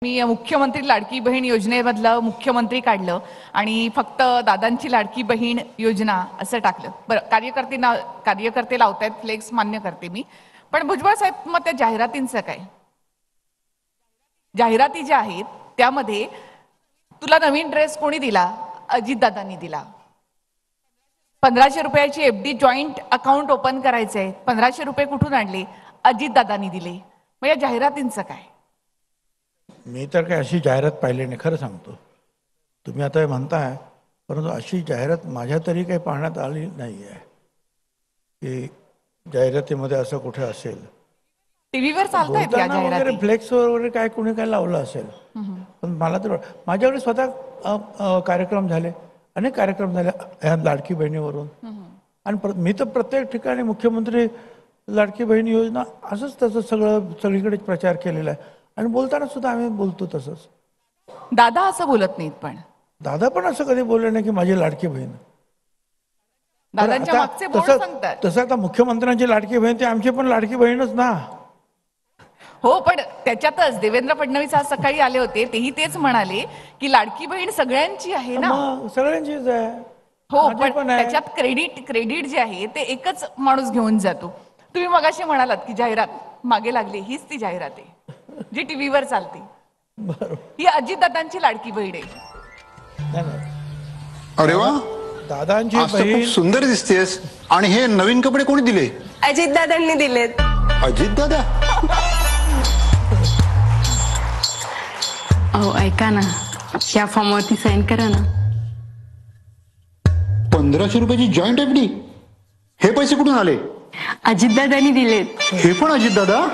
मी मुख्यमंत्री लाडकी बहीण योजनेमधलं मुख्यमंत्री काढलं आणि फक्त दादांची लाडकी बहीण योजना असं टाकलं. बरं, कार्यकर्ते लावतायत फ्लेक्स, मान्य करते मी. पण भुजबळ साहेब, मग त्या जाहिरातींचं काय? जाहिराती ज्या आहेत त्यामध्ये तुला नवीन ड्रेस कोणी दिला? अजितदादांनी दिला. 1500 रुपयाची FD जॉईंट अकाउंट ओपन करायचंय, 1500 रुपये कुठून आणले? अजितदादांनी दिले. मग या जाहिरातींचं काय? मी तर काही अशी जाहिरात पाहिली नाही, खरं सांगतो. तुम्ही आता हे म्हणताय, परंतु अशी जाहिरात माझ्या तरी काही पाहण्यात आली नाही आहे की जाहिरातीमध्ये असं कुठे असेल. टीव्हीवर चालतायत या वगैरे जाहिराती. फ्लेक्सवर वगैरे काय कोणी काय लावलं असेल. पण मला तर माझ्याकडे स्वतः कार्यक्रम झाले, अनेक कार्यक्रम झाले ह्या लाडकी बहिणीवरून. आणि मी तर प्रत्येक ठिकाणी मुख्यमंत्री लाडकी बहीण योजना असंच तसं सगळीकडे प्रचार केलेला आहे. आणि बोलताना सुद्धा आम्ही बोलतो तसंच. दादा असं बोलत नाहीत, पण दादा पण असं कधी बोलले नाही की माझी लाडकी बहीण. दादांच्या मागचे बोर्ड सांगतात. तसं आता मुख्यमंत्र्यांची लाडकी बहीण ती आमची पण लाडकी बहीणच ना. हो, पण त्याच्यातच देवेंद्र फडणवीस आज सकाळी आले होते, तेही तेच म्हणाले की लाडकी बहीण सगळ्यांची आहे ना. सगळ्यांचीच आहे. हो, पण त्याच्यात क्रेडिट जे आहे ते एकच माणूस घेऊन जातो. तुम्ही मगाशी म्हणालात की जाहिरात मागे लागली, हीच ती जाहिरात आहे जी टीव्हीवर चालते. ही अजितदादांची लाडकी बहीण आहे. अरे वा, दादांची आज तर खूप सुंदर दिसतेस. आणि हे नवीन कपडे कोणी दिले? अजितदादांनी दिलेत. अजितदादा? अहो ऐका ना, या फॉर्मवरती साईन करा ना. 1500 रुपयाची जॉईंट FD? हे पैसे कुठून आले? अजितदादांनी दिलेत. हे पण अजितदादा?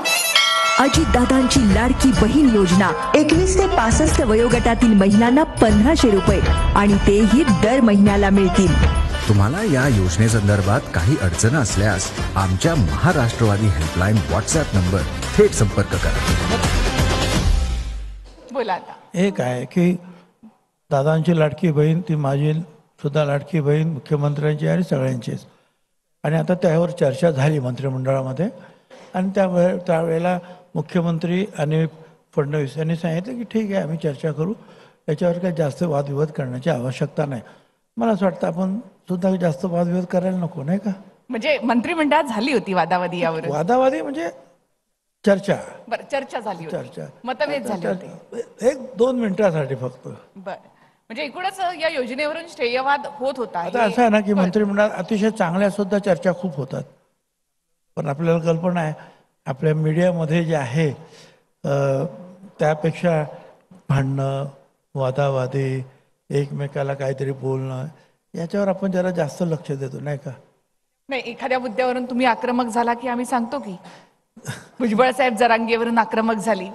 अजितदादांची लाडकी बहीण योजना 21 ते 65 वयोगटातील महिलांना 1500 रुपये आणि तेही दर महिन्याला मिळतील. तुम्हाला या योजनेसंदर्भात काही अडचण असल्यास आमच्या महाराष्ट्रवादी हेल्पलाईन व्हॉट्सअप नंबर थेट संपर्क करा. बोला आता. एक आहे की दादांची लाडकी बहीण ती माझी सुद्धा लाडकी बहीण मुख्यमंत्र्यांची आणि सगळ्यांचीच. आणि आता त्यावर चर्चा झाली मंत्रिमंडळामध्ये. आणि त्यावेळेला मुख्यमंत्री आणि फडणवीस यांनी सांगितलं की ठीक आहे, आम्ही चर्चा करू, याच्यावर काही जास्त वादविवाद करण्याची आवश्यकता नाही. मला असं वाटतं आपण सुद्धा जास्त वादविवाद करायला नको, नाही का? म्हणजे मंत्रिमंडळात झाली होती वादावादी यावर. वादावादी म्हणजे चर्चा. बरं, चर्चा झाली होती, चर्चा, मतभेद झाले होते 1-2 मिनिटासाठी फक्त. बरं, म्हणजे एकूणच या योजनेवरून श्रेयवाद होत होता. आता असं आहे ना की मंत्रिमंडळात अतिशय चांगल्या सुद्धा चर्चा खूप होतात. पण आपल्याला कल्पना आहे आपल्या मीडियामध्ये जे आहे त्यापेक्षा भांडणं, वादावादी, एकमेकाला काहीतरी बोलणं, याच्यावर आपण जरा जास्त लक्ष देतो, नाही का? नाही, एखाद्या मुद्द्यावरून तुम्ही आक्रमक झाला की आम्ही सांगतो की भुजबळ साहेब जरांगेवरून आक्रमक झाली.